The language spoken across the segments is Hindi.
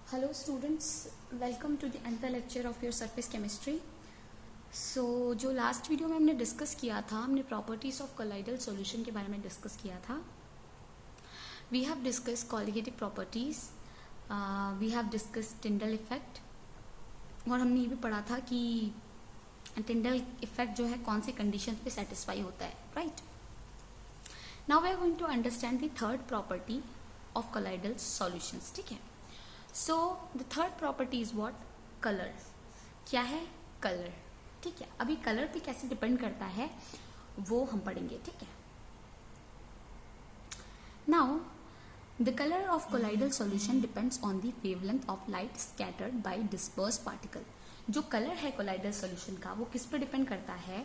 Hello students, welcome to the another lecture of your surface chemistry. So जो लास्ट वीडियो में हमने डिस्कस किया था, हमने प्रॉपर्टीज ऑफ कोलाइडल सॉल्यूशन के बारे में डिस्कस किया था. We have discuss colligative properties, we have discuss Tyndall effect, और हमने ये भी पढ़ा था कि टिंडल इफेक्ट जो है कौन सी कंडीशन पे सेटिस्फाई होता है, right. Now we are going to understand the third property of colloidal solutions. ठीक है. So the third property is what? Colour. क्या है? कलर. ठीक है. अभी कलर पे कैसे डिपेंड करता है वो हम पढ़ेंगे. ठीक है. Now the colour of colloidal solution depends on the wavelength of light scattered by disperse particle. जो कलर है कोलाइडल सॉल्यूशन का वो किस पे डिपेंड करता है?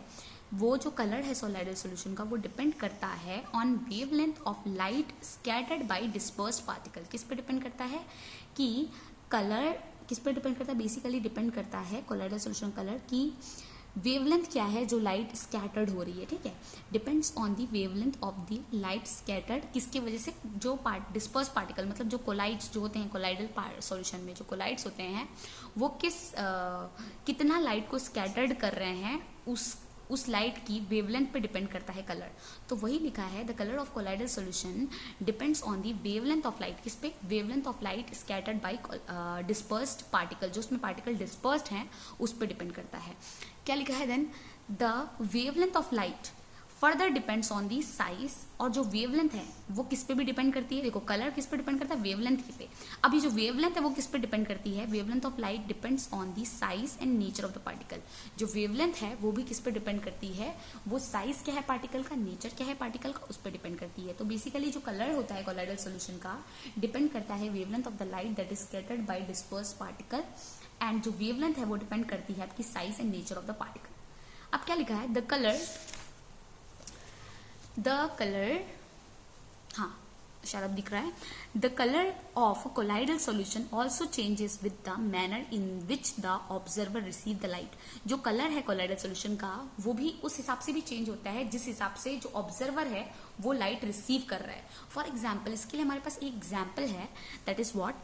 वो जो कलर है कोलाइडल सॉल्यूशन का वो डिपेंड करता है on wavelength of light scattered by disperse particle. किस पे डिपेंड करता है? कि कलर किस पे डिपेंड करता है? बेसिकली डिपेंड करता है कोलाइडल सॉल्यूशन कलर की वेवलेंथ क्या है जो लाइट स्कैटर्ड हो रही है. ठीक है. Depends on the wavelength of the light scattered. किसकी वजह से? जो डिस्पर्स पार्टिकल, मतलब जो कोलाइड्स जो होते हैं कोलाइडल सॉल्यूशन में जो कोलाइड्स होते हैं वो कितना लाइट को स्कैटर्ड कर रहे हैं उस लाइट की वेवलेंथ पे डिपेंड करता है कलर. तो वही लिखा है the colour of colloidal solution depends on the wavelength of light. किस पे? Wavelength of light scattered by dispersed particle. जो उसमें पार्टिकल डिस्पर्स्ड हैं उस पे डिपेंड करता है. क्या लिखा है then? The wavelength of light further depends on the size. और जो वेवलेंथ है वो किस पे भी डिपेंड करती है? देखो कलर किस पे डिपेंड करता है? वेवलेंथ पे. अभी जो वेवलेंथ है वो किस पे डिपेंड करती है? Wavelength of light depends on the size and nature of the particle. जो वेवलेंथ है वो भी किस पे डिपेंड करती है? वो साइज क्या है पार्टिकल का, नेचर क्या है पार्टिकल का, उस पर डिपेंड करती है. तो बेसिकली जो कलर होता है कोलाइडल सॉल्यूशन का डिपेंड करता है wavelength of the light that is scattered by disperse particle. And जो वेवलेंथ है वो डिपेंड करती है आपकी size and nature of the particle. अब क्या लिखा है? द कलर हाँ शायद दिख रहा है. The colour of colloidal solution also changes with the manner in which the observer receive the light. जो कलर है कोलाइडल सॉल्यूशन का वो भी उस हिसाब से भी चेंज होता है जिस हिसाब से जो ऑब्जर्वर है वो लाइट रिसीव कर रहा है. फॉर एग्जाम्पल, इसके लिए हमारे पास एक एग्जाम्पल है, that is what?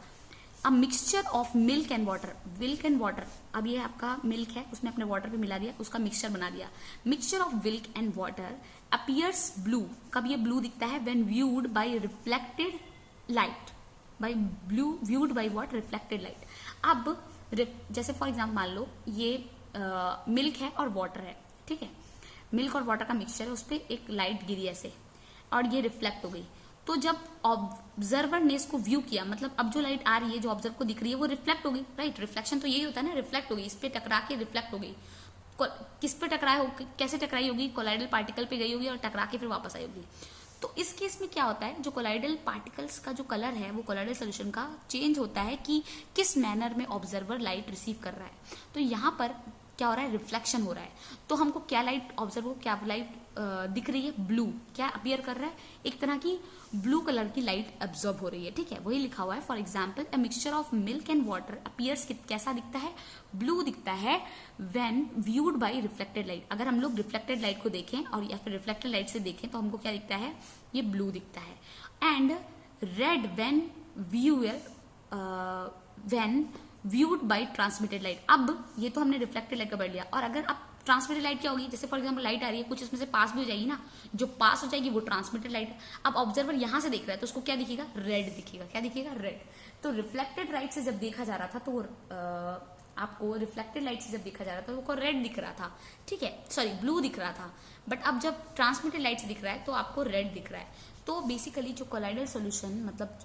A mixture of milk and water. Milk and water, अब ये आपका मिल्क है उसने अपने वाटर पे मिला दिया, उसका मिक्सचर बना दिया. Mixture of milk and water appears blue. कब ये ब्लू दिखता है? When viewed by reflected light. By blue viewed by what? Reflected light. अब जैसे फॉर एग्जाम्पल मान लो ये मिल्क है और वाटर है. ठीक है. मिल्क और वाटर का मिक्सचर है, उस पर एक लाइट गिरी ऐसे और ये रिफ्लेक्ट हो गई. तो जब ऑब्जर्वर ने इसको व्यू किया, मतलब अब जो लाइट आ रही है जो ऑब्जर्वर को दिख रही है वो रिफ्लेक्ट हो गई, राइट. रिफ्लेक्शन तो यही होता है ना, रिफ्लेक्ट हो गई, इस पे टकरा के रिफ्लेक्ट हो गई. किस पे टकराई होगी? कैसे टकराई होगी? कोलाइडल पार्टिकल पे गई होगी और टकरा के फिर वापस आई होगी. तो इस केस में क्या होता है? जो कोलाइडल पार्टिकल्स का जो कलर है वो कोलाइडल सॉल्यूशन का चेंज होता है कि किस मैनर में ऑब्जर्वर लाइट रिसीव कर रहा है. तो यहाँ पर क्या हो रहा है? रिफ्लेक्शन हो रहा है. तो हमको क्या लाइट, ऑब्जर्वर को क्या लाइट दिख रही है? ब्लू. क्या अपीयर कर रहा है? एक तरह की ब्लू कलर की लाइट एब्जॉर्ब हो रही है. ठीक है. वही लिखा हुआ है. For example, a mixture of milk and water appears. कैसा दिखता है? ब्लू दिखता है when viewed by reflected light. अगर हम लोग रिफ्लेक्टेड लाइट को देखें और या फिर रिफ्लेक्टेड लाइट से देखें तो हमको क्या दिखता है? ये ब्लू दिखता है. And red when viewed by transmitted light. अब ये तो हमने रिफ्लेक्टेड लाइट का पढ़ लिया. और अगर आप ट्रांसमिटेड लाइट क्या होगी? जैसे फॉर एग्जांपल लाइट आ रही है, कुछ इसमें से पास भी हो जाएगी ना, जो पास हो जाएगी वो ट्रांसमिटेड लाइट. अब ऑब्जर्वर यहां से देख रहा है तो उसको क्या दिखेगा? रेड दिखेगा. क्या दिखेगा? रेड. तो रिफ्लेक्टेड लाइट से जब देखा जा रहा था तो आपको रिफ्लेक्टेड लाइट से जब देखा जा रहा था तो रेड दिख रहा था. ठीक है, सॉरी ब्लू दिख रहा था. बट अब जब ट्रांसमिटेड लाइट से दिख रहा है तो आपको रेड दिख रहा है. तो बेसिकली जो कोलाइडल सॉल्यूशन, मतलब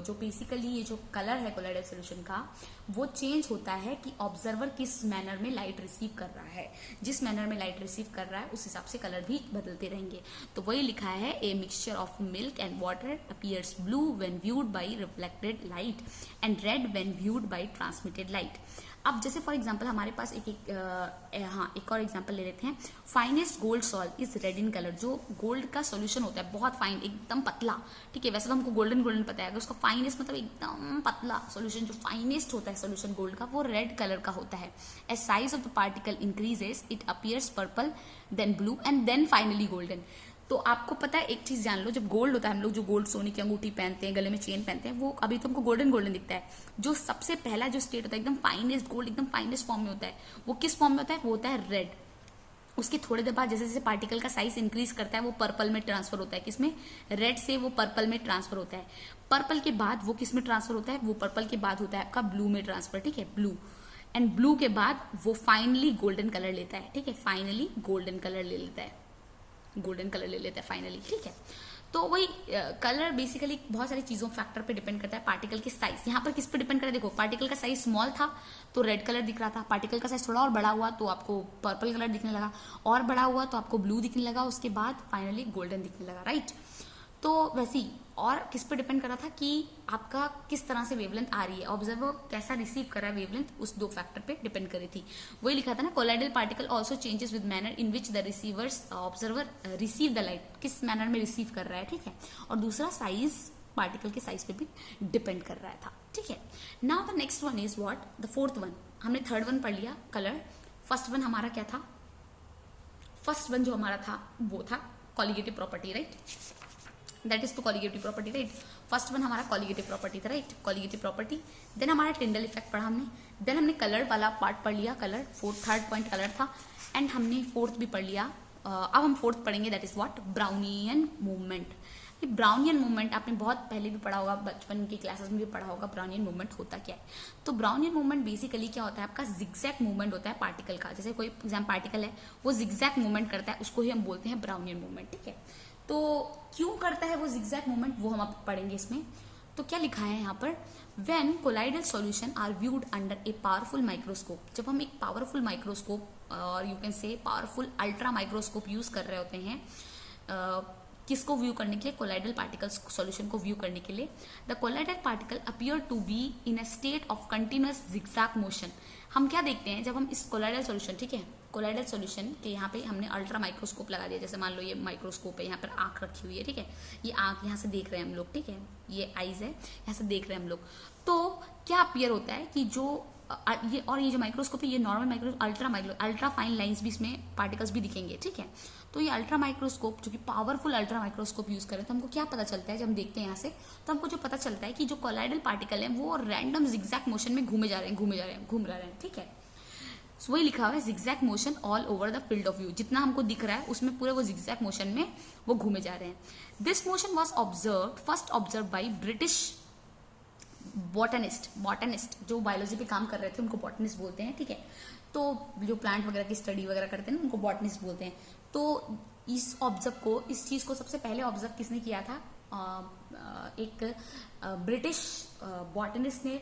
जो बेसिकली ये जो कलर है कोलाइडल सॉल्यूशन का वो चेंज होता है कि ऑब्जर्वर किस मैनर में लाइट रिसीव कर रहा है. जिस मैनर में लाइट रिसीव कर रहा है उस हिसाब से कलर भी बदलते रहेंगे. तो वही लिखा है, a mixture of milk and water appears blue when viewed by reflected light and red when viewed by transmitted light. अब जैसे फॉर एग्जांपल हमारे पास एक और एग्जांपल ले लेते हैं. Finest gold salt is red in colour. जो गोल्ड का सॉल्यूशन होता है बहुत फाइन, एकदम पतला. ठीक है. वैसे तो हमको गोल्डन पता है, अगर उसका फाइनेस्ट मतलब एकदम पतला सॉल्यूशन, जो फाइनेस्ट होता है सॉल्यूशन गोल्ड का, वो रेड कलर का होता है. As size of the particle increases it appears purple, then blue and then finally golden. तो आपको पता है एक चीज जान लो, जब गोल्ड होता है, हम लोग जो गोल्ड सोने की अंगूठी पहनते हैं, गले में चेन पहनते हैं, वो अभी तो हमको गोल्डन गोल्डन दिखता है। जो सबसे पहला जो स्टेट होता है एकदम फाइनेस्ट गोल्ड, एकदम फाइनेस्ट फॉर्म में होता है, वो किस फॉर्म में होता है? वो होता है रेड। उसके थोड़ी देर बाद जैसे जैसे पार्टिकल का साइज इंक्रीज करता है वो पर्पल में ट्रांसफर होता है। किसमें? रेड से वो पर्पल में ट्रांसफर होता है। पर्पल के बाद वो किस में ट्रांसफर होता है? वो पर्पल के बाद होता है आपका ब्लू में ट्रांसफर, ठीक है, ब्लू। एंड ब्लू के बाद वो फाइनली गोल्डन कलर लेता है, ठीक है, फाइनली गोल्डन कलर ले लेता है, गोल्डन कलर ले लेता है फाइनली, ठीक है। तो वही कलर बेसिकली बहुत सारी चीजों फैक्टर पे डिपेंड करता है। पार्टिकल के साइज यहाँ पर किस पे डिपेंड करे? देखो, पार्टिकल का साइज स्मॉल था तो रेड कलर दिख रहा था, पार्टिकल का साइज थोड़ा और बड़ा हुआ तो आपको पर्पल कलर दिखने लगा, और बड़ा हुआ तो आपको ब्लू दिखने लगा, उसके बाद फाइनली गोल्डन दिखने लगा, राइट। तो वैसे ही और किस पे डिपेंड कर रहा था कि आपका किस तरह से वेवलेंथ आ रही है, ऑब्जर्वर कैसा रिसीव कर रहा है वेवलेंथ, उस दो फैक्टर पे डिपेंड कर रही थी। वही लिखा था ना, colloidal particle also changes with manner in which the receivers observer receive the light, किस मैनर में रिसीव कर रहा है, ठीक है। और दूसरा साइज, पार्टिकल के साइज पे भी डिपेंड कर रहा था, ठीक है। Now the next one is what? The fourth one. हमने थर्ड वन पढ़ लिया, कलर। फर्स्ट वन हमारा क्या था? फर्स्ट वन जो हमारा था वो था colligative property, right. That is two colligative property, right. First one हमारा कॉलिगेटिव प्रॉपर्टी था, राइट, कॉलिगेटिव प्रॉपर्टी। देन हमारा टिंडल इफेक्ट पढ़ा हमने। देन हमने कलर वाला पार्ट पढ़ लिया, कलर, थर्ड पॉइंट कलर था। एंड हमने फोर्थ भी पढ़ लिया। अब हम फोर्थ पढ़ेंगे, that is what? Brownian movement. Brownian movement आपने बहुत पहले भी पढ़ा होगा, बचपन की क्लासेस में भी पढ़ा होगा। ब्राउनियन मूवमेंट होता क्या है? तो ब्राउनियन मूवमेंट बेसिकली क्या होता है? आपका जिगजैग मूवमेंट होता है पार्टिकल का। जैसे कोई एग्जाम पार्टिकल है, वो जिगजैग मूवमेंट करता है, उसको ही हम बोलते हैं ब्राउनियन मूवमेंट, ठीक है। तो क्यों करता है वो जिगजैग मूवमेंट, वो हम अब पढ़ेंगे इसमें। तो क्या लिखा है यहाँ पर? When colloidal solution are viewed under a powerful microscope. जब हम एक पावरफुल माइक्रोस्कोप और you can say powerful ultra microscope use कर रहे होते हैं, किसको व्यू करने के लिए? कोलाइडल पार्टिकल्स सॉल्यूशन को व्यू करने के लिए। The colloidal particle appear to be in a state of continuous zigzag motion. हम क्या देखते हैं जब हम इस कोलाइडल सॉल्यूशन, ठीक है, कोलाइडल सॉल्यूशन के यहाँ पे हमने अल्ट्रा माइक्रोस्कोप लगा दिया। जैसे मान लो ये माइक्रोस्कोप है, यहाँ पर आंख रखी हुई है, ठीक है, ये आंख यहाँ से देख रहे हैं हम लोग, ठीक है, ये आईज है, यहाँ से देख रहे हैं हम लोग। तो क्या अपीयर होता है कि जो ये और ये जो माइक्रोस्कोप है, ये normal micro ultra fine lines भी इसमें पार्टिकल्स भी दिखेंगे, ठीक है। तो ये अल्ट्रा माइक्रोस्कोप जो कि पावरफुल अल्ट्रा माइक्रोस्कोप यूज करें तो हमको क्या पता चलता है? जब हम देखते हैं यहाँ से तो हमको जो पता चलता है कि जो कोलाइडल पार्टिकल है वो रैंडम जिगजैग मोशन में घूम रहे हैं, ठीक है। So, वही लिखा हुआ है zigzag motion all over the field of view. जितना हमको दिख रहा है उसमें पूरे वो जिगजैग मोशन में वो घूमे जा रहे हैं। This motion was first observe by British botanist जो बायोलॉजी पे काम कर रहे थे, उनको बॉटनिस्ट बोलते हैं, ठीक है। तो जो प्लांट वगैरह की स्टडी वगैरह करते हैं ना, उनको बॉटनिस्ट बोलते हैं। तो इस चीज को सबसे पहले ऑब्जर्व किसने किया था? एक ब्रिटिश बॉटनिस्ट ने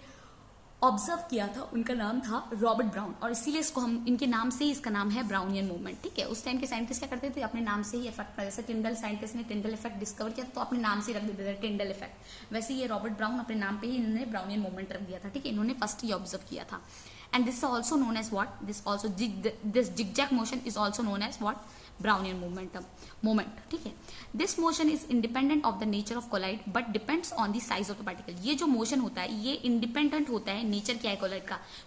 ऑब्जर्व किया था, उनका नाम था रॉबर्ट ब्राउन, और इसीलिए इसको हम इनके नाम से ही इसका नाम है ब्राउनियन मूवमेंट, ठीक है। उस टाइम के साइंटिस्ट क्या करते थे? अपने नाम से ही इफेक्ट, जैसे टिंडल साइंटिस्ट ने टिंडल इफेक्ट डिस्कवर किया तो अपने नाम से ही रख देते थे टिंडल इफेक्ट। वैसे ये रॉबर्ट ब्राउन अपने नाम पे ही इन्होंने ब्राउनियन मूवमेंट रख दिया था, ठीक है। इन्होंने फर्स्ट ही ऑब्जर्व किया था। And this also known as what? This zigzag motion is also known as what? Brownian moment, ठीक है। This motion is independent of the nature of colloid but depends on the size of the particle. ये जो मोशन होता है ये इंडिपेंडेंट होता है। नेचर क्या है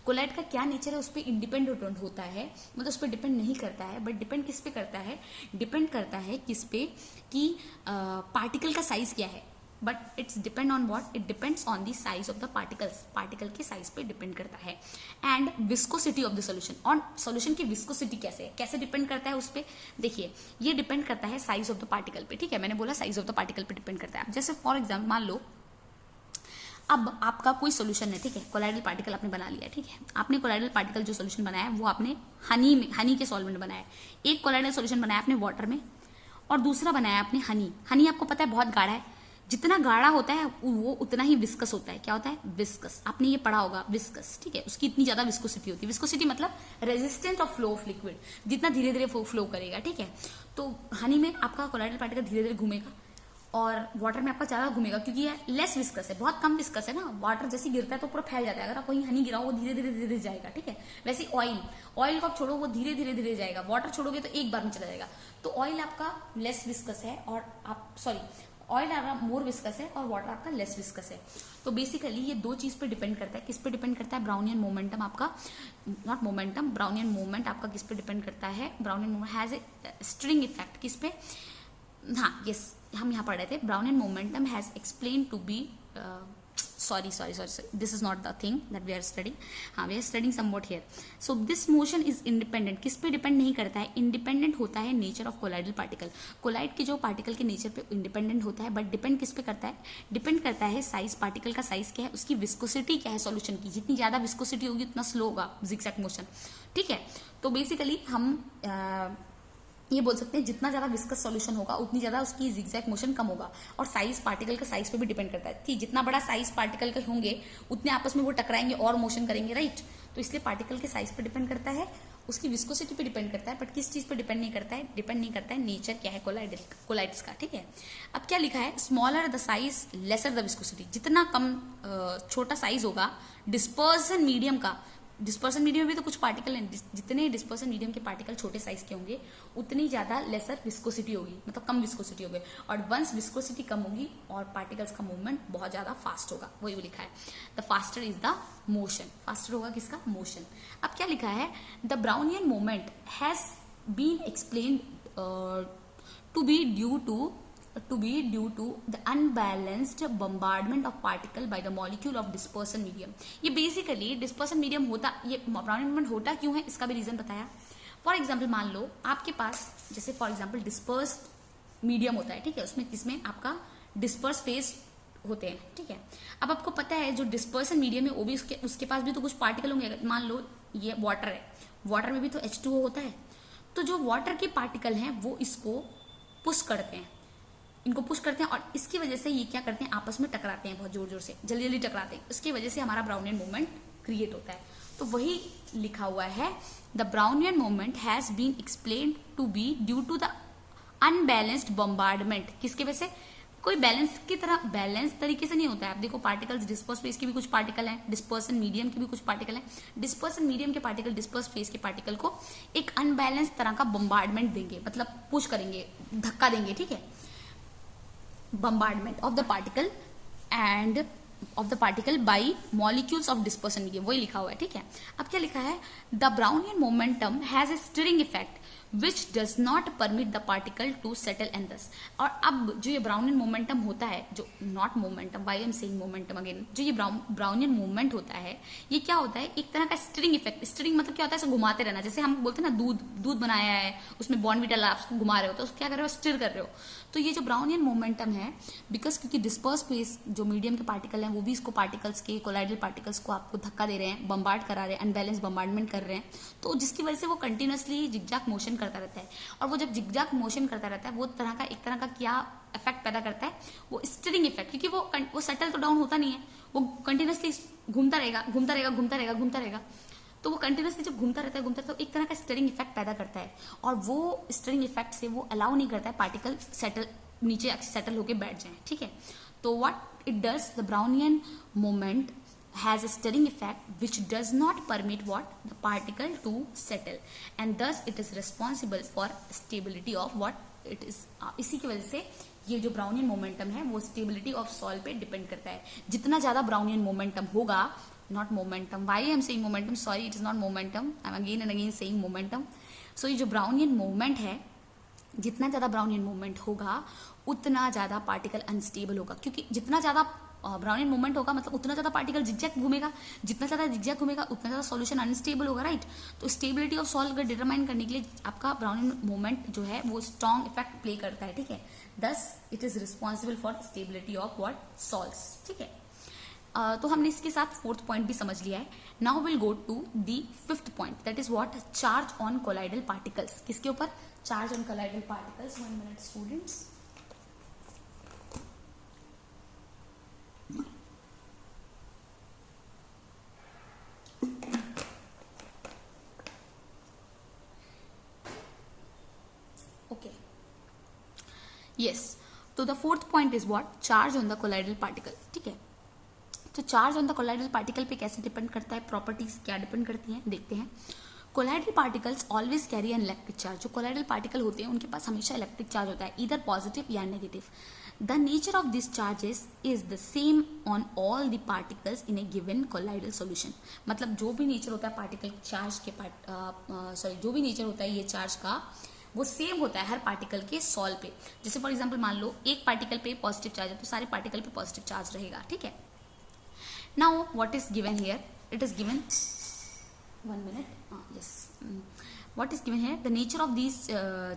कोलाइड का क्या नेचर है? उस पर इंडिपेंडेंट होता है, मतलब उस पर डिपेंड नहीं करता है, बट डिपेंड किस पे करता है? डिपेंड करता है किस पे? कि पार्टिकल का साइज क्या है, but it's depend on what? It depends on the size of the particle के साइज पे डिपेंड करता है। And viscosity of the solution, और सॉल्यूशन की विस्कोसिटी कैसे डिपेंड करता है उस पे? देखिए, ये डिपेंड करता है साइज ऑफ द पार्टिकल पे, ठीक है। मैंने बोला साइज ऑफ द पार्टिकल पे डिपेंड करता है। जैसे फॉर एग्जाम्पल मान लो अब आपका कोई सोल्यूशन है, ठीक है, कोलाइडल पार्टिकल आपने बना लिया, ठीक है। आपने कोलाइडल पार्टिकल जो सोल्यूशन बनाया है वो आपने हनी के सॉल्वेंट बनाया है। एक कोलाइडल सोल्यूशन बनाया आपने वाटर में, और दूसरा बनाया आपने हनी आपको पता है बहुत गाढ़ा है। जितना गाढ़ा होता है वो उतना ही विस्कस होता है। क्या होता है? विस्कस। आपने ये पढ़ा होगा, विस्कस, ठीक है। उसकी इतनी ज्यादा विस्कोसिटी होती है। विस्कोसिटी मतलब resistant of flow of liquid, जितना धीरे धीरे फ्लो करेगा, ठीक है। तो हनी में आपका कोलाइडल पार्टिकल धीरे धीरे घूमेगा और वाटर में आपका ज्यादा घूमेगा, क्योंकि ये लेस विस्कस है, बहुत कम विस्कस है ना। वाटर जैसे गिरता है तो पूरा फैल जाता है। अगर आप वहीं हनी गिराओ वो धीरे धीरे जाएगा, ठीक है। वैसे ऑयल को आप छोड़ो वो धीरे धीरे जाएगा। वाटर छोड़ोगे तो एक बार में चला जाएगा। तो ऑयल आपका लेस विस्कस है और ऑयल आपका मोर विस्कस है और वाटर आपका लेस विस्कस है। तो बेसिकली ये दो चीज पे डिपेंड करता है। किस पे डिपेंड करता है? ब्राउनियन मोमेंटम आपका, नॉट मोमेंटम, ब्राउनियन मूवमेंट आपका किस पे डिपेंड करता है? Brownian movement has a string effect. किस पे? हाँ यस, हम यहाँ पढ़ रहे थे Brownian momentum has explain to be sorry, this is not the thing that we are studying. हाँ, we are studying somewhat here. So this motion is independent. किस पे डिपेंड नहीं करता है? इंडिपेंडेंट होता है nature of colloidal particle. Colloid के जो पार्टिकल के नेचर पे इंडिपेंडेंट होता है, बट डिपेंड किस पे करता है? डिपेंड करता है साइज, पार्टिकल का साइज क्या है, उसकी विस्कोसिटी क्या है सॉल्यूशन की. जितनी ज्यादा विस्कोसिटी होगी उतना स्लो होगा जिगजैग मोशन. ठीक है, तो बेसिकली हम ये बोल सकते हैं जितना ज्यादा विस्कस सॉल्यूशन होगा उतनी ज्यादा उसकी जिगजैग मोशन कम होगा. और साइज पार्टिकल का साइज पे भी डिपेंड करता है. ठीक, जितना बड़ा साइज पार्टिकल के होंगे उतने आपस में वो टकराएंगे और मोशन करेंगे, राइट. तो इसलिए पार्टिकल के साइज पे डिपेंड करता है, उसकी विस्कोसिटी पे डिपेंड करता है, बट किस चीज पे डिपेंड नहीं करता है? डिपेंड नहीं करता है नेचर क्या है कोलाइड्स का. ठीक है, अब क्या लिखा है? Smaller the size lesser the viscosity. जितना कम छोटा साइज होगा डिस्पर्सन मीडियम का, डिस्पर्सन मीडियम में भी तो कुछ पार्टिकल हैं, जितने डिस्पर्सन मीडियम के पार्टिकल छोटे साइज के होंगे उतनी ज्यादा लेसर विस्कोसिटी होगी, मतलब कम विस्कोसिटी होगी. और वंस विस्कोसिटी कम होगी और पार्टिकल्स का मूवमेंट बहुत ज्यादा फास्ट होगा. वही वो लिखा है, the faster is the motion. Faster होगा किसका? मोशन. अब क्या लिखा है? The Brownian moment has been explained to be due to the unbalanced bombardment of particle by the molecule of dispersion medium. ये बेसिकली डिस्पर्सन मीडियम होता, ये ब्राउनियन मोमेंट होता क्यों है इसका भी रीजन बताया. फॉर एग्जाम्पल मान लो आपके पास जैसे फॉर एग्जाम्पल डिस्पर्स मीडियम होता है. ठीक है, इसमें आपका डिस्पर्स फेज होते हैं. ठीक है, अब आपको पता है जो डिस्पर्सन मीडियम है वो भी उसके पास भी तो कुछ पार्टिकल होंगे. मान लो ये वाटर है, वाटर में भी तो H2O होता है. तो जो वाटर के पार्टिकल हैं वो इसको पुश करते हैं, इनको पुश करते हैं और इसकी वजह से ये क्या करते हैं? आपस में टकराते हैं, बहुत जोर जोर से, जल्दी जल्दी टकराते हैं. उसकी वजह से हमारा ब्राउनियन मूवमेंट क्रिएट होता है. तो वही लिखा हुआ है, the Brownian movement has been explained to be due to the unbalanced bombardment. किसके वजह से? कोई बैलेंस तरीके से नहीं होता है. आप देखो पार्टिकल्स डिस्पर्स फेज के भी कुछ पार्टिकल हैं, डिस्पर्सन मीडियम के भी कुछ पार्टिकल हैं. डिस्पर्सन मीडियम के पार्टिकल डिस्पर्स फेज के पार्टिकल को एक अनबैलेंस तरह का बॉम्बार्डमेंट देंगे, मतलब पुश करेंगे, धक्का देंगे. ठीक है, bombardment of the particle by molecules of dispersion medium. वही लिखा हुआ है. ठीक है, अब क्या लिखा है? the Brownian momentum has a stirring effect which does not permit the particle to settle and thus. और अब जो ये ब्राउनियन मोमेंटम होता है, जो not momentum, why am saying momentum again, जो ये ब्राउनियन मूवमेंट होता है ये क्या होता है? एक तरह का स्टिरिंग इफेक्ट. स्टिरिंग मतलब क्या होता है? ऐसे घुमाते रहना. जैसे हम बोलते हैं ना दूध बनाया है, उसमें बॉर्नविटा डाला, आप उसको घुमा रहे हो, तो क्या कर रहे हो? स्टिर कर रहे हो. तो ये जो ब्राउनियन मोमेंटम है, बिकॉज क्योंकि डिस्पर्स फेज जो मीडियम के पार्टिकल हैं वो भी इसको पार्टिकल्स के कोलाइडल पार्टिकल्स को आपको धक्का दे रहे हैं, बम्बार्ड करा रहे हैं, अनबैलेंस बम्बार्डमेंट कर रहे हैं. तो जिसकी वजह से वो कंटिन्यूसली जिगजैग मोशन करता रहता है. और वो जब जिगजैग मोशन करता रहता है वो एक तरह का क्या इफेक्ट पैदा करता है? वो स्टिरिंग इफेक्ट. क्योंकि वो सेटल तो डाउन होता नहीं है, वो कंटिन्यूसली घूमता रहेगा. तो वो कंटिन्यूसली जब घूमता रहता है तो एक तरह का स्टिरिंग इफेक्ट पैदा करता है. और वो स्टिरिंग इफेक्ट से वो अलाउ नहीं करता है पार्टिकल नीचे सेटल होके बैठ जाए. ठीक है, तो what it does, the Brownian moment has a stirring effect which does not permit the particle to settle and thus it is responsible for stability of what it is. इसी की वजह से ये जो ब्राउनियन मोमेंटम है वो स्टेबिलिटी ऑफ सॉल पे डिपेंड करता है. जितना ज्यादा ब्राउनियन मोमेंटम होगा, not momentum, why I am saying momentum, sorry it is not momentum, I am again and again saying momentum. So ये जो ब्राउनियन मूवमेंट है, जितना ज्यादा ब्राउनियन मूवमेंट होगा उतना ज्यादा पार्टिकल अनस्टेबल होगा. क्योंकि जितना ज्यादा ब्राउनियन मूवमेंट होगा मतलब उतना ज्यादा पार्टिकल जिगजैग घूमेगा, जितना ज्यादा जिगजैग घूमेगा उतना ज्यादा सॉल्यूशन अनस्टेबल होगा, राइट. तो स्टेबिलिटी ऑफ सॉल्ट को डिटरमाइन करने के लिए आपका ब्राउनियन मूवमेंट जो है वो स्ट्रॉन्ग इफेक्ट प्ले करता है. ठीक है, thus it is responsible for stability of what salts. ठीक है, तो हमने इसके साथ फोर्थ पॉइंट भी समझ लिया है. Now will go to the fifth point, that is what? Charge on colloidal particles. किसके ऊपर? Charge on colloidal particles. 1 minute students. Okay. Yes. तो the fourth point is what? Charge on the colloidal particle. ठीक है, तो charge on the colloidal particle पे कैसे डिपेंड करता है? प्रॉपर्टीज क्या डिपेंड करती हैं देखते हैं. Colloidal particles always carry an electric charge. जो कोलाइडल पार्टिकल होते हैं उनके पास हमेशा इलेक्ट्रिक चार्ज होता है, इधर पॉजिटिव या negative. The nature of this charges is the same on all the particles in A given colloidal solution. मतलब जो भी नेचर होता है पार्टिकल चार्ज के जो भी नेचर होता है ये चार्ज का वो सेम होता है हर पार्टिकल के सॉल पे। जैसे फॉर एग्जांपल मान लो एक पार्टिकल पे पॉजिटिव चार्ज है तो सारे पार्टिकल पे पॉजिटिव चार्ज रहेगा, ठीक है। Now what is given here, it is given 1 minute, yes, what is given here, the nature of these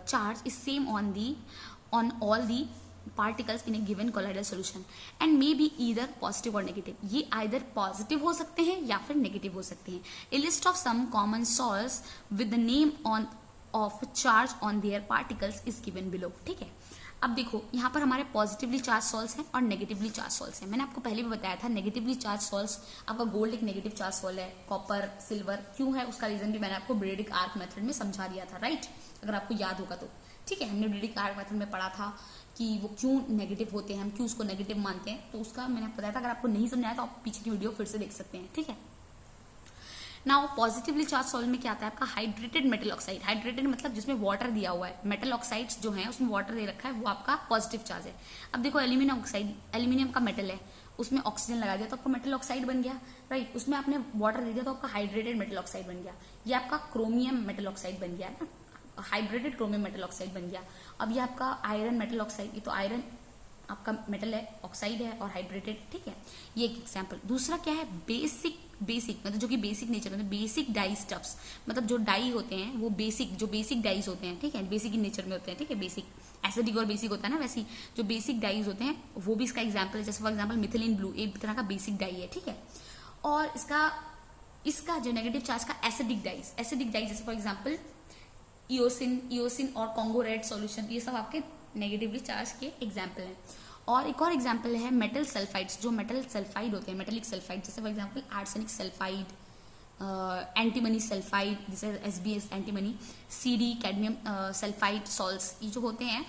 charge is same on all the particles in a given colloidal solution and may be either positive or negative। ये either positive हो सकते हैं या फिर negative हो सकते हैं। A list of some common salts with the name of charge on their particles is given below, ठीक है। अब देखो यहाँ पर हमारे पॉजिटिवली चार्ज सॉल्स हैं और नेगेटिवली चार्ज सॉल्स हैं। मैंने आपको पहले भी बताया था नेगेटिवली चार्ज सॉल्स, आपका गोल्ड एक नेगेटिव चार्ज सॉल्ट है, कॉपर, सिल्वर क्यों है उसका रीजन भी मैंने आपको ब्रेडिक आर्क मेथड में समझा दिया था, राइट, अगर आपको याद होगा तो, ठीक है। हमने ब्रेडिक आर्क मेथड में पढ़ा था कि वो क्यों नेगेटिव होते हैं, हम क्यों उसको नेगेटिव मानते हैं, तो उसका मैंने बताया था। अगर आपको नहीं समझाया तो आप पीछे की वीडियो फिर से देख सकते हैं, ठीक है। नाउ पॉजिटिवली चार्ज सॉल्ट में क्या आता है आपका हाइड्रेटेड मेटल ऑक्साइड। हाइड्रेटेड मतलब जिसमें वाटर दिया हुआ है, मेटल ऑक्साइड्स जो है उसमें वाटर दे रखा है, वो आपका पॉजिटिव चार्ज है। अब देखो एल्यूमिनियम ऑक्साइड, एल्यूमिनियम का मेटल है, उसमें ऑक्सीजन लगा दिया तो आपका मेटल ऑक्साइड बन गया, राइट। उसमें आपने वाटर दे दिया तो आपका हाइड्रेटेड मेटल ऑक्साइड बन गया। ये आपका क्रोमियम मेटल ऑक्साइड बन गया ना, हाइड्रेटेड क्रोमियम मेटल ऑक्साइड बन गया। अब ये आपका आयरन मेटल ऑक्साइड, ये तो आयरन आपका मेटल है, ऑक्साइड है और हाइड्रेटेड, ठीक है। ये एक एग्जांपल। दूसरा क्या है, बेसिक मतलब जो कि बेसिक नेचर मतलब बेसिक डाई स्टफ्स, मतलब जो डाई होते हैं वो जो बेसिक डाइज होते हैं, ठीक है, बेसिक इन नेचर में होते हैं, ठीक है। बेसिक एसिडिक और बेसिक होता है ना, वैसे जो बेसिक डाइज होते हैं वो भी इसका एग्जाम्पल है। जैसे फॉर एग्जाम्पल मिथिलीन ब्लू एक तरह का बेसिक डाई है, ठीक है। और इसका जो नेगेटिव चार्ज का एसिडिक डाइज जैसे फॉर एग्जाम्पल इओसिन और कॉन्गो रेड सॉल्यूशन, ये सब आपके नेगेटिवली चार्ज के एग्जाम्पल हैं। और एक और एग्जाम्पल है मेटल सल्फाइड्स, जो मेटल सल्फाइड होते हैं, मेटेलिक सल्फाइड, जैसे for example arsenic sulphide, antimony sulphide जैसे SBS antimony, CD cadmium sulphide salts, ये जो होते हैं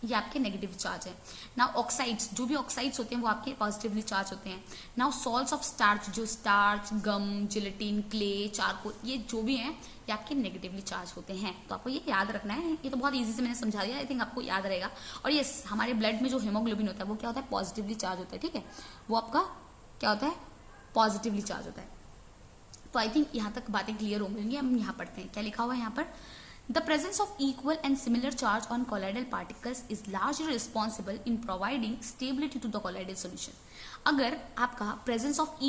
ये आपके नेगेटिव चार्ज है। नाउ ऑक्साइड्स, जो भी ऑक्साइड्स होते हैं वो आपके पॉजिटिवली चार्ज होते हैं। नाउ सॉल्ट्स ऑफ स्टार्च, जो स्टार्च, गम, जिलेटिन, क्ले, चारकोल, ये जो भी हैं ये आपके नेगेटिवली चार्ज होते हैं। तो आपको ये याद रखना है, ये तो बहुत इजी से मैंने समझा दिया, आई थिंक आपको याद रहेगा। और ये हमारे ब्लड में जो हीमोग्लोबिन होता है वो क्या होता है, पॉजिटिवली चार्ज होता है, ठीक है। वो आपका क्या होता है, पॉजिटिवली चार्ज होता है। तो आई थिंक यहाँ तक बातें क्लियर हो गई। हम यहाँ पढ़ते हैं क्या लिखा हुआ है यहाँ पर। The presence of equal and similar charge on colloidal particles is largely responsible in providing stability to the colloidal solution। अगर आपका presence of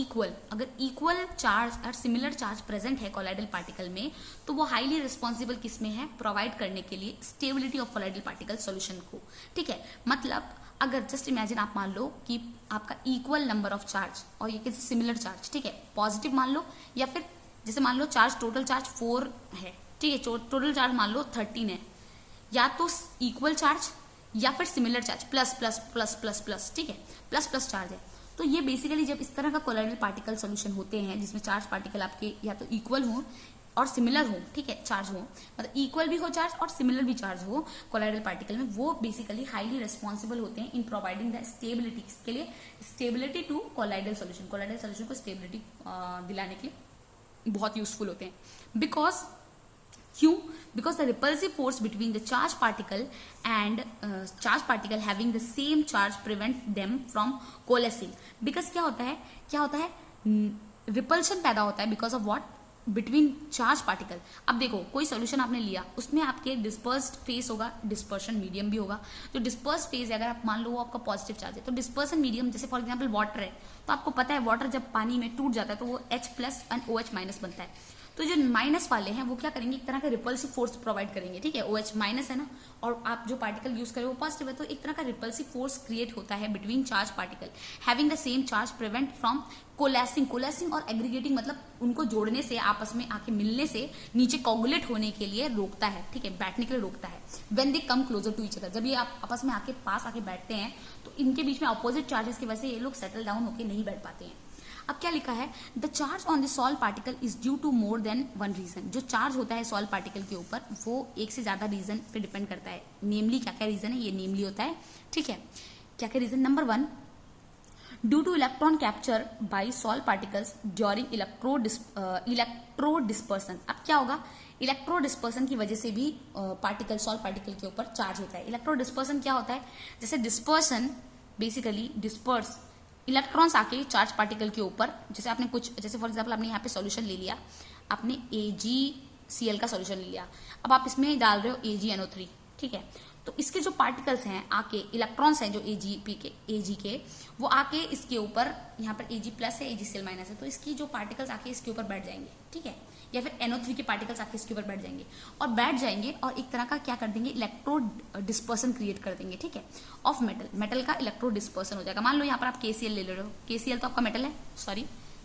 अगर equal charge और similar charge present है colloidal particle में, तो वो highly responsible किस में है, provide करने के लिए stability of colloidal particle solution को, ठीक है। मतलब अगर जस्ट इमेजिन आप मान लो कि आपका इक्वल नंबर ऑफ चार्ज और ये किसी सिमिलर चार्ज, ठीक है, पॉजिटिव मान लो, या फिर जैसे मान लो चार्ज टोटल चार्ज 4 है, ठीक है, टोटल चार्ज मान लो 13 है, या तो इक्वल चार्ज या फिर similar charge plus plus plus plus plus, ठीक है, प्लस प्लस चार्ज है। तो ये बेसिकली जब इस तरह का कोलाइडल पार्टिकल सॉल्यूशन होते हैं जिसमें चार्ज पार्टिकल आपके या तो इक्वल हो और सिमिलर हो, ठीक है, चार्ज हो, मतलब इक्वल भी हो चार्ज और सिमिलर भी चार्ज हो कोलाइडल पार्टिकल में, वो बेसिकली हाईली रिस्पॉन्सिबल होते हैं इन प्रोवाइडिंग द स्टेबिलिटी, इसके लिए stability to colloidal solution, colloidal solution को स्टेबिलिटी दिलाने के लिए बहुत यूजफुल होते हैं। क्यों? Because the repulsive force between the charged particle and charged particle having the same charge prevent them from coalescing। Because क्या होता है रिपल्शन पैदा होता है because of what, between charge particle. अब देखो कोई सोल्यूशन आपने लिया, उसमें आपके डिस्पर्स्ड फेस होगा, डिस्पर्शन मीडियम भी होगा। जो डिस्पर्स फेस है अगर आप मान लो वो आपका पॉजिटिव चार्ज है, तो डिस्पर्सन मीडियम जैसे फॉर एग्जांपल वाटर है, तो आपको पता है वाटर जब पानी में टूट जाता है तो वो H+ एंड OH- बनता है। तो जो माइनस वाले हैं वो क्या करेंगे, एक तरह का रिपल्सिव फोर्स प्रोवाइड करेंगे, ठीक है, OH- है ना, और आप जो पार्टिकल यूज करें वो पॉजिटिव है, तो एक तरह का रिपल्सिव फोर्स क्रिएट होता है between charge particle having the same charge, prevent from coalescing और एग्रीगेटिंग, मतलब उनको जोड़ने से, आपस में आके मिलने से नीचे कोगुलेट होने के लिए रोकता है, ठीक है, बैठने के लिए रोकता है। When they come closer to each other, जब ये आप आपस में आके पास आके बैठते हैं तो इनके बीच में अपोजिट चार्जेस की वजह से ये लोग सेटल डाउन होकर नहीं बैठ पाते हैं। अब क्या लिखा है, the charge on the salt particle is due to more than one reason. जो चार्ज होता है सॉल्ट पार्टिकल के ऊपर वो एक से ज्यादा रीजन पे डिपेंड करता है। नेमली क्या क्या रीजन है, ये नेमली होता है, ठीक है, क्या क्या reason. Number 1, due to electron capture by salt particles during electro dispersion. अब क्या होगा, इलेक्ट्रो डिस्पर्सन की वजह से भी पार्टिकल सॉल्ट पार्टिकल के ऊपर चार्ज होता है। इलेक्ट्रो डिस्पर्सन क्या होता है, जैसे डिस्पर्सन बेसिकली डिस्पर्स इलेक्ट्रॉन्स आके चार्ज पार्टिकल के ऊपर, जैसे आपने कुछ, जैसे फॉर एग्जांपल आपने यहाँ पे सॉल्यूशन ले लिया, आपने Ag Cl का सॉल्यूशन ले लिया। अब आप इसमें डाल रहे हो AgNO3, ठीक है। तो इसके जो पार्टिकल्स हैं आके, इलेक्ट्रॉन्स हैं जो Ag के, वो आके इसके ऊपर, यहाँ पर Ag प्लस है, AgCl माइनस है, तो इसकी जो पार्टिकल्स आके इसके ऊपर बैठ जाएंगे, ठीक है। या फिर NO3 के पार्टिकल्स आके इसके ऊपर बैठ जाएंगे और एक तरह का क्या कर देंगे, इलेक्ट्रो डिस्पर्सन क्रिएट कर देंगे, ठीक है, ऑफ मेटल का इलेक्ट्रो डिस्पर्सन हो जाएगा। मान लो यहाँ पर आप KCl ले रहे हो, KCl तो आपका मेटल है,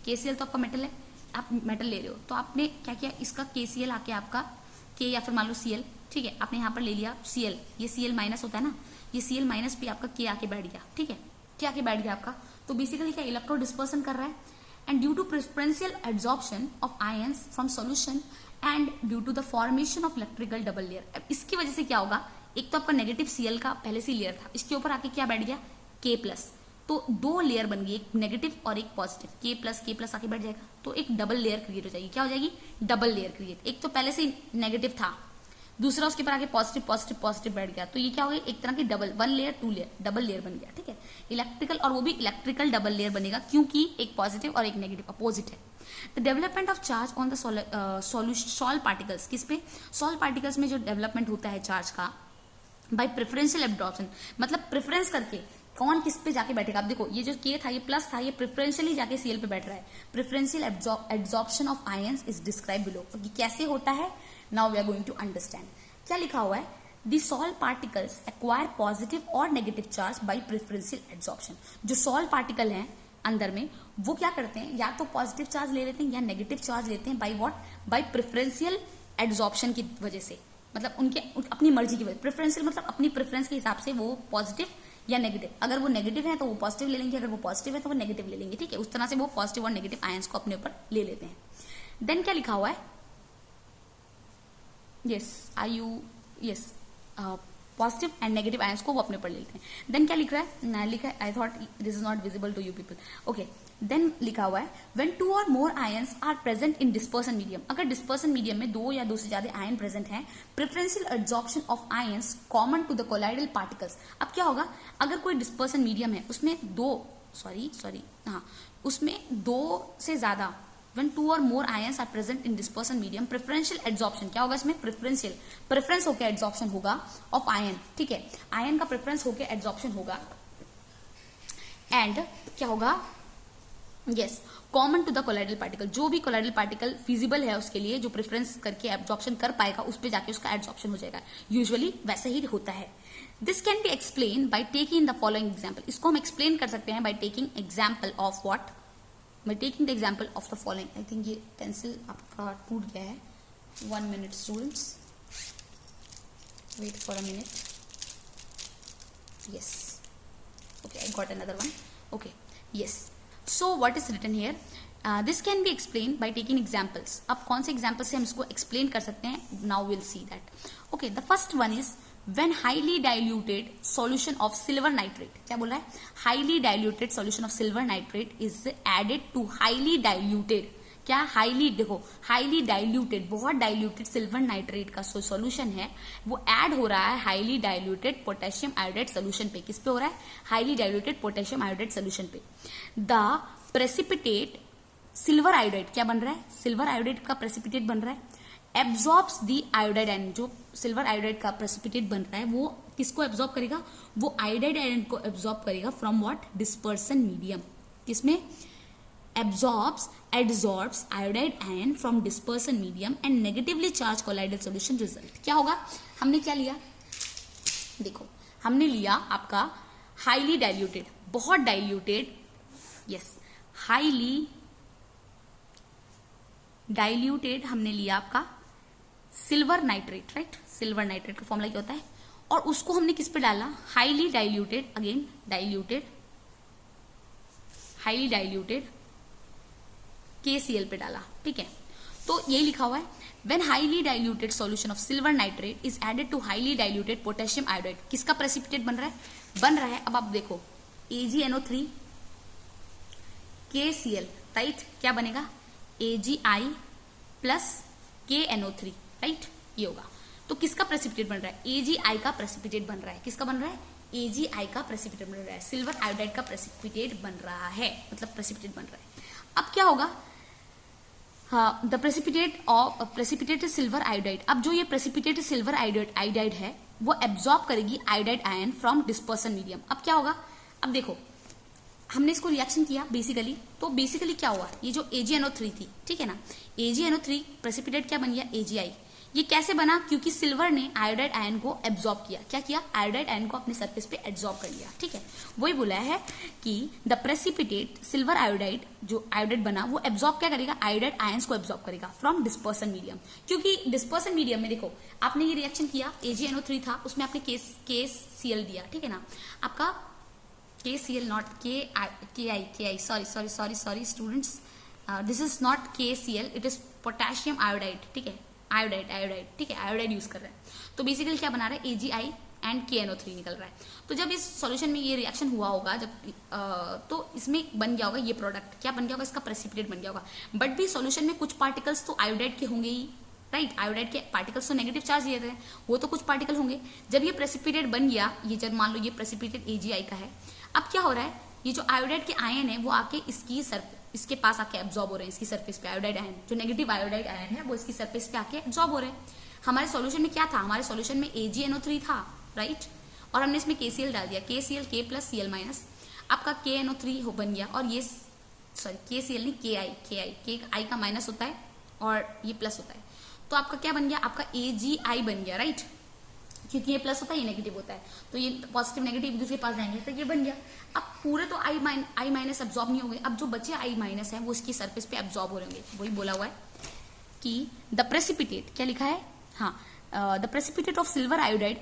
KCl तो आपका मेटल है, आप मेटल ले रहे हो, तो आपने क्या किया, इसका KCl आके आपका K या फिर मान लो Cl, ठीक है, आपने यहाँ पर ले लिया Cl, ये Cl माइनस होता है ना, ये Cl माइनस भी आपका K आके बैठ गया, ठीक है, K आके बैठ गया आपका। तो बेसिकली क्या इलेक्ट्रो डिस्पर्सन कर रहा है, and due to preferential absorption of ions from solution and due to the formation of electrical double layer. अब इसकी वजह से क्या होगा, एक तो आपका नेगेटिव Cl का पहले से लेयर था, इसके ऊपर आके क्या बैठ गया, K प्लस, तो दो लेयर बन गई, एक नेगेटिव और एक पॉजिटिव, K प्लस आके बैठ जाएगा, तो एक डबल लेयर क्रिएट हो जाएगी। क्या हो जाएगी, डबल लेयर क्रिएट। एक तो पहले से नेगेटिव था, दूसरा उसके ऊपर आके पॉजिटिव बैठ गया, तो ये क्या हो गया, एक तरह की double, 1 layer 2 layer, double layer बन गया, ठीक है, इलेक्ट्रिकल, और वो भी इलेक्ट्रिकल डबल लेयर बनेगा, क्योंकि एक पॉजिटिव और एक नेगेटिव अपोजिट है। The development of charge on the solve particles, किस पे, सॉल्व पार्टिकल्स में जो डेवलपमेंट होता है चार्ज का, बाय प्रेफरेंशियल एब्जॉर्प्शन, मतलब प्रेफरेंस करके कौन किस पे जाके बैठेगा। आप देखो ये जो K था, ये प्लस था, ये प्रेफरेंशियली जाके Cl पे बैठ रहा है। Preferential absorption of ions is describe below. ये कैसे होता है, now we are going to understand. क्या लिखा हुआ है, the solve particles acquire positive और negative charge by preferential absorption. जो सॉल्व पार्टिकल हैं अंदर में, वो क्या करते हैं, या तो पॉजिटिव चार्ज ले लेते हैं या नेगेटिव चार्ज लेते हैं, by what, by preferential absorption की वजह से, मतलब उनके अपनी मर्जी की वजह। प्रेफरेंशियल मतलब अपनी प्रेफरेंस के हिसाब से वो पॉजिटिव या नेगेटिव, अगर वो नेगेटिव है तो वो पॉजिटिव ले लेंगे, अगर वो पॉजिटिव है तो वो नेगेटिव ले लेंगे, ठीक है। उस तरह से वो पॉजिटिव और नेगेटिव आयंस को अपने ऊपर ले लेते हैं। देन क्या लिखा हुआ है, yes positive and negative ions को वो अपने ऊपर ले लेते हैं। देन क्या लिख रहा है, लिखा है, I thought this is not visible to you people, okay. Then लिखा हुआ है, व्हेन 2 और more ions are present in dispersion medium, अगर डिस्पर्सन मीडियम में 2 या 2 से ज्यादा आयन प्रेजेंट हैं, preferential absorption of ions common to the colloidal particles. अब क्या होगा, अगर कोई डिस्पर्सन मीडियम है, उसमें उसमें 2 से ज्यादा, when 2 or more ions are present in dispersion medium, preferential absorption क्या होगा इसमें, प्रेफरेंस होकर एब्जॉर्प्शन होगा ऑफ आयन, ठीक है, आयन का प्रेफरेंस होकर एब्जॉर्प्शन होगा, एंड क्या होगा, yes, common to the colloidal particle. जो भी कोलाइडल पार्टिकल फिजिबल है उसके लिए, जो प्रेफरेंस करके एब्जॉर्प्शन कर पाएगा, उस पे जाके उसका एब्जॉर्प्शन हो जाएगा। यूजुअली वैसे ही होता है। This can be explain by taking the following example. इसको हम एक्सप्लेन कर सकते हैं by taking example of what, by taking the example of the following। I think ये pencil आपका टूट गया है। 1 minute students, wait for a minute, yes, okay, I got another one, okay, yes, so what is written here, this can be explained by taking examples। अब कौन से example से हम इसको explain कर सकते हैं, now we'll see that, okay। The first one is when highly diluted solution of silver nitrate, क्या बोल रहा है, highly diluted solution of silver nitrate is added to highly diluted, क्या हाईली, देखो हाईली डाइल्यूटेड, बहुत डाइल्यूटेड सिल्वर नाइट्रेट का सॉल्यूशन है, वो ऐड हो रहा है highly diluted potassium iodide solution पे। किस पे हो रहा है, highly diluted potassium iodide solution पे। द प्रेसिपिटेट सिल्वर आयोडाइड क्या बन रहा है, सिल्वर आयोडाइड का प्रेसिपिटेट बन रहा है, एब्जॉर्ब्स दी आयोडाइड आयन। जो सिल्वर आयोडाइड का प्रेसिपिटेट बन रहा है वो किसको एब्जॉर्ब करेगा, वो आयोडाइड आयन को एब्जॉर्ब करेगा फ्रॉम व्हाट, डिस्पर्सन मीडियम। किसमें, absorbs iodide ion from dispersion medium and negatively charge colloidal solution result. क्या होगा, हमने क्या लिया, देखो हमने लिया आपका हाईली डाइल्यूटेड, बहुत डाइल्यूटेड, यस हाईली डाइल्यूटेड हमने लिया आपका silver nitrate, right, silver nitrate का फॉर्मूला क्या होता है, और उसको हमने किस पे डाला, highly diluted, again diluted, highly diluted KCl पे डाला, ठीक है। तो ये लिखा हुआ है when highly diluted solution of silver nitrate is added to highly diluted potassium iodide, किसका प्रेसिपिटेट बन रहा है, अब आप देखो AgNO3 KCl, राइट, क्या बनेगा AgI प्लस KNO3, राइट, ये होगा। तो किसका प्रेसिपिटेट बन रहा है, AgI का प्रेसिपिटेट बन रहा है, किसका बन रहा है, AgI का प्रेसिपिटेट बन रहा है, सिल्वर आयोडाइड का प्रेसिपिटेट बन रहा है, मतलब प्रेसिपिटेट बन रहा है। अब क्या होगा, हाँ, द प्रेसिपिटेटेड सिल्वर आयोडाइड। अब जो ये प्रेसिपिटेटेड सिल्वर आयोडाइड है वो एब्जॉर्ब करेगी iodide ion from dispersion medium. अब क्या होगा, अब देखो हमने इसको रिएक्शन किया बेसिकली, तो बेसिकली क्या हुआ, ये जो AgNO3 थी, ठीक है ना, AgNO3 प्रेसिपिटेट क्या बन गया, AgI। ये कैसे बना, क्योंकि सिल्वर ने आयोडाइड आयन को एब्जॉर्ब किया। क्या किया, आयोडाइड आयन को अपने सरफेस पे एब्जॉर्ब कर लिया, ठीक है। वही बोला है कि द प्रेसिपिटेट सिल्वर आयोडाइड, जो आयोडाइड बना वो एब्जॉर्ब क्या करेगा, आयोडाइड आयंस को एब्जॉर्ब करेगा फ्रॉम डिस्पर्सन मीडियम। क्योंकि डिस्पर्सन मीडियम में देखो आपने ये रिएक्शन किया, AgNO3 था, उसमें आपने KCl दिया, ठीक है ना, आपका KCl not KI, sorry students, this is not KCl, it is potassium iodide, ठीक है, आयोडाइड, ठीक है, आयोडाइड यूज कर रहे हैं। तो बेसिकली क्या बना रहा है, AgI एंड KNO3 निकल रहा है। तो जब इस सॉल्यूशन में ये रिएक्शन हुआ होगा, जब तो इसमें बन गया होगा ये प्रोडक्ट, क्या बन गया होगा, इसका प्रेसिपिटेट बन गया होगा। बट भी सॉल्यूशन में कुछ पार्टिकल्स तो आयोडाइड के होंगे ही, राइट, आयोडाइड के पार्टिकल्स तो नेगेटिव चार्ज लिए थे, वो तो कुछ पार्टिकल होंगे। जब ये प्रेसिपिटेट बन गया, ये जब मान लो ये प्रेसिपिटेट AgI का है, अब क्या हो रहा है, ये जो आयोडाइड के आयन है वो आके इसके पास आके एब्जॉर्ब हो रहे हैं, इसकी सरफेस पे आयोडाइड आयन, जो नेगेटिव आयोडाइड आयन है वो इसकी सरफेस पे आके एब्जॉर्ब हो रहे हैं। हमारे सॉल्यूशन में क्या था, हमारे सॉल्यूशन में AgNO3 था, राइट, और हमने इसमें KCl डाल दिया, KCl K plus Cl minus, आपका KNO3 बन गया, और ये सॉरी KCl नहीं KI I का माइनस होता है और ये प्लस होता है, तो आपका क्या बन गया, आपका AgI बन गया, राइट, क्योंकि ये प्लस होता है ये नेगेटिव होता है, तो ये पॉजिटिव नेगेटिव दूसरे पास जाएंगे, तो ये बन गया। अब पूरे तो I माइनस एब्जॉर्ब नहीं होंगे, अब जो बचे I माइनस है वो इसकी सरफेस पे एब्जॉर्ब हो रहेंगे। वही बोला हुआ है कि द प्रेसिपिटेट, क्या लिखा है, हाँ, the precipitate of silver iodide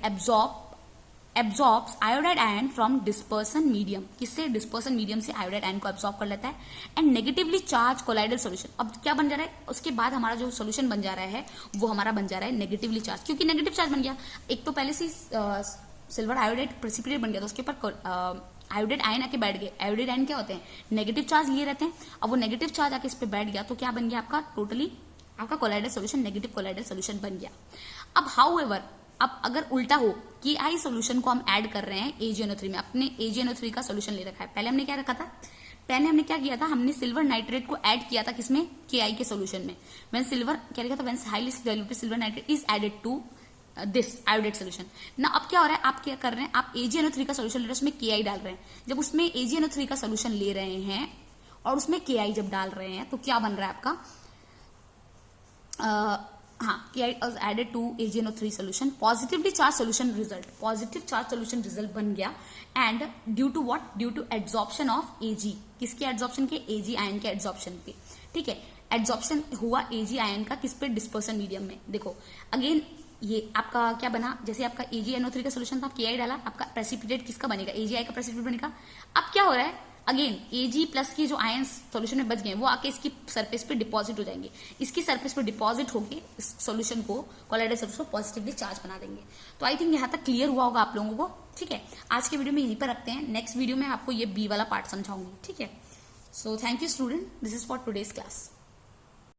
absorbs iodide ion from dispersion medium. किससे, डिस्पर्सन मीडियम से आयोडाइड आयन को एब्जॉर्ब कर लेता है and negatively charge colloidal solution. अब क्या बन जा रहा है, उसके बाद हमारा जो सॉल्यूशन बन जा रहा है वो हमारा बन जा रहा है नेगेटिवली चार्ज, क्योंकि नेगेटिव चार्ज बन गया। एक तो पहले से सिल्वर आयोडाइड प्रेसिपिटेट बन गया, तो उसके ऊपर आयोडाइड आयन आके बैठ गए। आयोडाइड आयन क्या होते हैं, नेगेटिव चार्ज लिए रहते हैं, अब वो नेगेटिव चार्ज आके इस पे बैठ गया, तो क्या बन गया आपका, टोटली आपका colloidal solution negative colloidal solution बन गया। अब हाउएवर, अब अगर उल्टा हो कि KI सॉल्यूशन को हम ऐड कर रहे हैं AgNO3 में, अपने AgNO3 का सॉल्यूशन ले रखा है, पहले हमने क्या रखा था, पहले हमने क्या किया था, हमने सिल्वर नाइट्रेट को ऐड किया था किसमें, KI के सॉल्यूशन में। व्हेन सिल्वर क्या लिखा था, when highly diluted silver nitrate is added to this iodide solution ना। अब क्या हो रहा है, आप क्या कर रहे हैं, आप AgNO3 का सॉल्यूशन ले रहे हैं, उसमें KI डाल रहे हैं। जब उसमें AgNO3 का सॉल्यूशन ले रहे हैं और उसमें KI जब डाल रहे हैं, तो क्या बन रहा है आपका, हाँ, KI was added to AgNO3 solution, positively charged solution result, positive charge solution result बन गया। And due to what, due to adsorption of Ag, किसके एड्सॉर्प्शन के, Ag आयन के एड्सॉर्प्शन पे, ठीक है, एड्सॉर्प्शन हुआ Ag आयन का किस पे, डिस्पर्सन मीडियम में। देखो अगेन ये आपका क्या बना, जैसे आपका AgNO3 का सोल्यूशन था, आप KI डाला, आपका प्रेसिपिटेट किसका बनेगा, AgI का प्रेसिपिटेट बनेगा। अब क्या हो रहा है, अगेन Ag प्लस के जो आयंस सॉल्यूशन में बच गए वो आके इसकी सरफेस पे डिपॉजिट हो जाएंगे, इसकी सरफेस पे डिपॉजिट होके इस सॉल्यूशन को, कोलाइडल सॉल्यूशन को पॉजिटिवली चार्ज बना देंगे। तो आई थिंक यहाँ तक क्लियर हुआ होगा आप लोगों को, ठीक है। आज के वीडियो में यहीं पर रखते हैं, नेक्स्ट वीडियो में आपको ये B वाला पार्ट समझाऊंगी, ठीक है। So thank you student, this is for today's class.